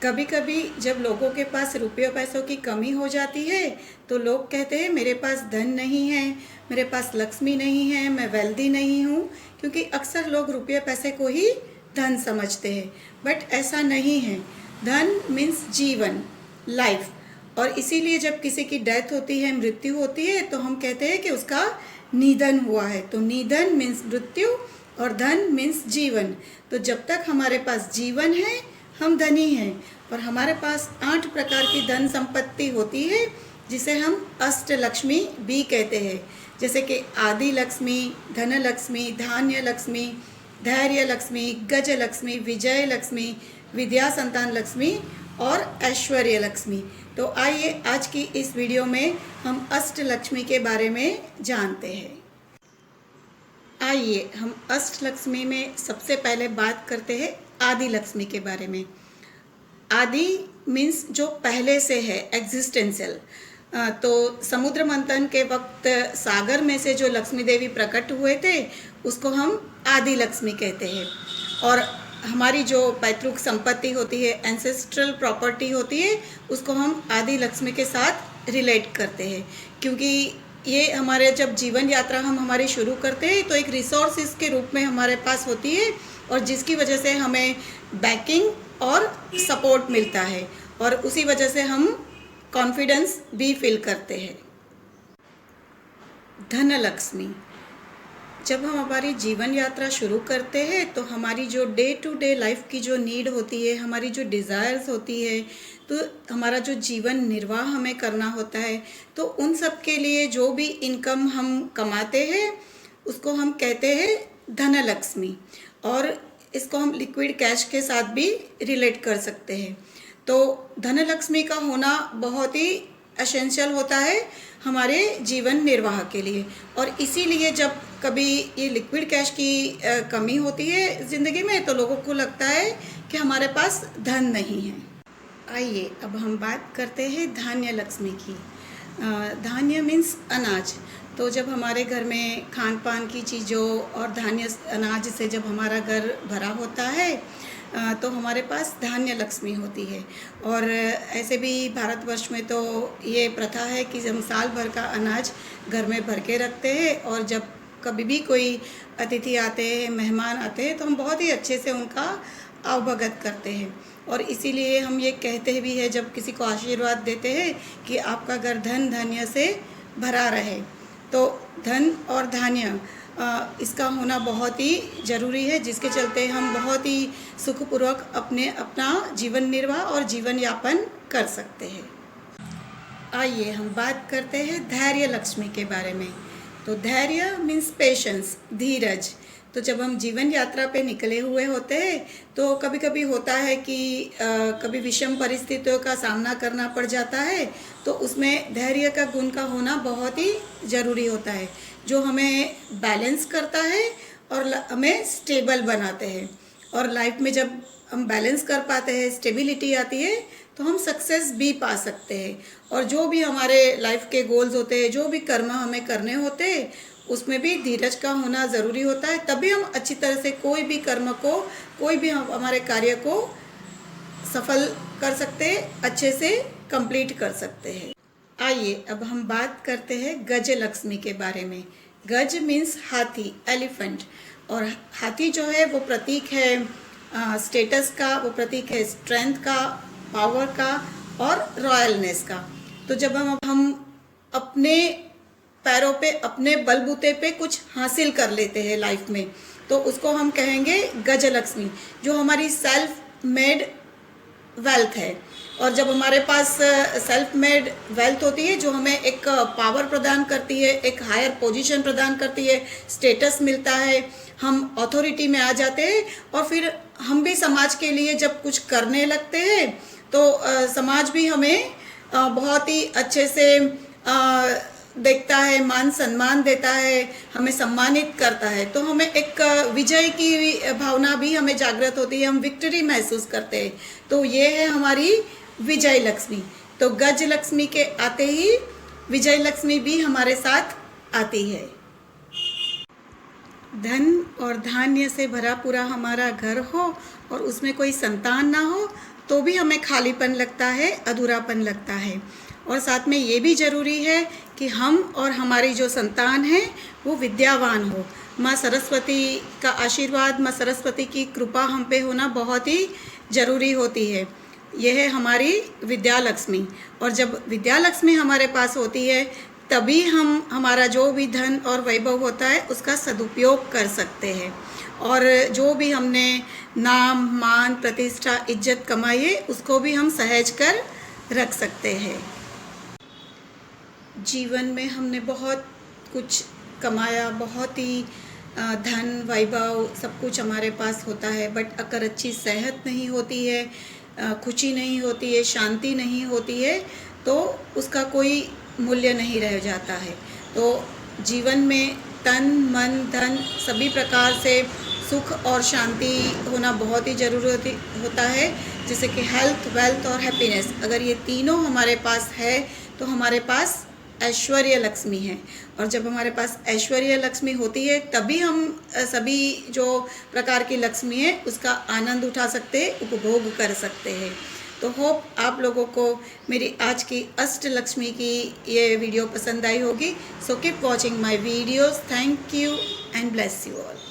कभी कभी जब लोगों के पास रुपये पैसों की कमी हो जाती है तो लोग कहते हैं मेरे पास धन नहीं है, मेरे पास लक्ष्मी नहीं है, मैं वेल्दी नहीं हूँ। क्योंकि अक्सर लोग रुपये पैसे को ही धन समझते हैं, बट ऐसा नहीं है। धन मीन्स जीवन, लाइफ। और इसीलिए जब किसी की डेथ होती है, मृत्यु होती है, तो हम कहते हैं कि उसका निधन हुआ है। तो निधन मीन्स मृत्यु और धन मीन्स जीवन। तो जब तक हमारे पास जीवन है हम धनी हैं। और हमारे पास 8 प्रकार की धन संपत्ति होती है जिसे हम अष्ट लक्ष्मी भी कहते हैं। जैसे कि आदि लक्ष्मी, धन लक्ष्मी, धान्य लक्ष्मी, धैर्य लक्ष्मी, गज लक्ष्मी, विजय लक्ष्मी, विद्या संतान लक्ष्मी और ऐश्वर्य लक्ष्मी। तो आइए आज की इस वीडियो में हम अष्ट लक्ष्मी के बारे में जानते हैं। आइए हम अष्ट लक्ष्मी में सबसे पहले बात करते हैं आदि लक्ष्मी के बारे में। आदि मीन्स जो पहले से है, एग्जिस्टेंशियल। तो समुद्र मंथन के वक्त सागर में से जो लक्ष्मी देवी प्रकट हुए थे उसको हम आदि लक्ष्मी कहते हैं। और हमारी जो पैतृक संपत्ति होती है, एंसेस्ट्रल प्रॉपर्टी होती है, उसको हम आदि लक्ष्मी के साथ रिलेट करते हैं। क्योंकि ये हमारे जब जीवन यात्रा हम हमारी शुरू करते हैं तो एक रिसोर्सेज के रूप में हमारे पास होती है और जिसकी वजह से हमें बैकिंग और सपोर्ट मिलता है और उसी वजह से हम कॉन्फिडेंस भी फील करते हैं। धन लक्ष्मी, जब हम हमारी जीवन यात्रा शुरू करते हैं तो हमारी जो डे टू डे लाइफ की जो नीड होती है, हमारी जो डिज़ायर्स होती है, तो हमारा जो जीवन निर्वाह हमें करना होता है, तो उन सब के लिए जो भी इनकम हम कमाते हैं उसको हम कहते हैं धन लक्ष्मी। और इसको हम लिक्विड कैश के साथ भी रिलेट कर सकते हैं। तो धन लक्ष्मी का होना बहुत ही एसेंशियल होता है हमारे जीवन निर्वाह के लिए। और इसीलिए जब कभी ये लिक्विड कैश की कमी होती है ज़िंदगी में तो लोगों को लगता है कि हमारे पास धन नहीं है। आइए अब हम बात करते हैं धान्य लक्ष्मी की। धान्य मीन्स अनाज। तो जब हमारे घर में खान पान की चीज़ों और धान्य अनाज से जब हमारा घर भरा होता है तो हमारे पास धान्य लक्ष्मी होती है। और ऐसे भी भारतवर्ष में तो ये प्रथा है कि हम साल भर का अनाज घर में भर के रखते हैं और जब कभी भी कोई अतिथि आते हैं, मेहमान आते हैं, तो हम बहुत ही अच्छे से उनका आवभगत करते हैं। और इसीलिए हम ये कहते भी हैं जब किसी को आशीर्वाद देते हैं कि आपका घर धन धान्य से भरा रहे। तो धन और धान्य इसका होना बहुत ही ज़रूरी है, जिसके चलते हम बहुत ही सुखपूर्वक अपना जीवन निर्वाह और जीवन यापन कर सकते हैं। आइए हम बात करते हैं धैर्य लक्ष्मी के बारे में। तो धैर्य मीन्स पेशेंस, धीरज। तो जब हम जीवन यात्रा पे निकले हुए होते हैं तो कभी कभी होता है कि कभी विषम परिस्थितियों का सामना करना पड़ जाता है, तो उसमें धैर्य का गुण का होना बहुत ही ज़रूरी होता है, जो हमें बैलेंस करता है और हमें स्टेबल बनाते हैं। और लाइफ में जब हम बैलेंस कर पाते हैं, स्टेबिलिटी आती है, तो हम सक्सेस भी पा सकते हैं। और जो भी हमारे लाइफ के गोल्स होते हैं, जो भी कर्म हमें करने होते हैं, उसमें भी धीरज का होना ज़रूरी होता है। तभी हम अच्छी तरह से कोई भी कर्म को, कोई भी हमारे कार्य को सफल कर सकते हैं, अच्छे से कंप्लीट कर सकते हैं। आइए अब हम बात करते हैं गज लक्ष्मी के बारे में। गज मीन्स हाथी, एलिफेंट। और हाथी जो है वो प्रतीक है स्टेटस का, वो प्रतीक है स्ट्रेंथ का, पावर का और रॉयलनेस का। तो जब हम अपने पैरों पे, अपने बलबूते पे कुछ हासिल कर लेते हैं लाइफ में, तो उसको हम कहेंगे गज लक्ष्मी, जो हमारी सेल्फ मेड वेल्थ है। और जब हमारे पास सेल्फ मेड वेल्थ होती है जो हमें एक पावर प्रदान करती है, एक हायर पोजीशन प्रदान करती है, स्टेटस मिलता है, हम अथॉरिटी में आ जाते हैं और फिर हम भी समाज के लिए जब कुछ करने लगते हैं तो समाज भी हमें बहुत ही अच्छे से देखता है, मान सम्मान देता है, हमें सम्मानित करता है। तो हमें एक विजय की भावना भी हमें जागृत होती है, हम विक्ट्री महसूस करते हैं। तो ये है हमारी विजय लक्ष्मी। तो गज लक्ष्मी के आते ही विजय लक्ष्मी भी हमारे साथ आती है। धन और धान्य से भरा पूरा हमारा घर हो और उसमें कोई संतान ना हो तो भी हमें खालीपन लगता है, अधूरापन लगता है। और साथ में ये भी ज़रूरी है कि हम और हमारी जो संतान है वो विद्यावान हो। माँ सरस्वती का आशीर्वाद, माँ सरस्वती की कृपा हम पे होना बहुत ही ज़रूरी होती है। यह है हमारी विद्या लक्ष्मी। और जब विद्या लक्ष्मी हमारे पास होती है तभी हम हमारा जो भी धन और वैभव होता है उसका सदुपयोग कर सकते हैं। और जो भी हमने नाम, मान, प्रतिष्ठा, इज्जत कमाई है उसको भी हम सहेज कर रख सकते हैं। जीवन में हमने बहुत कुछ कमाया, बहुत ही धन, वैभव, सब कुछ हमारे पास होता है, बट अगर अच्छी सेहत नहीं होती है, खुशी नहीं होती है, शांति नहीं होती है, तो उसका कोई मूल्य नहीं रह जाता है। तो जीवन में तन, मन, धन सभी प्रकार से सुख और शांति होना बहुत ही ज़रूरी होता है, जैसे कि हेल्थ, वेल्थ और हैप्पीनेस। अगर ये तीनों हमारे पास है तो हमारे पास ऐश्वर्य लक्ष्मी है। और जब हमारे पास ऐश्वर्य लक्ष्मी होती है तभी हम सभी जो प्रकार की लक्ष्मी है उसका आनंद उठा सकते हैं, उपभोग कर सकते हैं। तो होप आप लोगों को मेरी आज की अष्ट लक्ष्मी की ये वीडियो पसंद आई होगी। So keep watching my videos. Thank you and bless you all.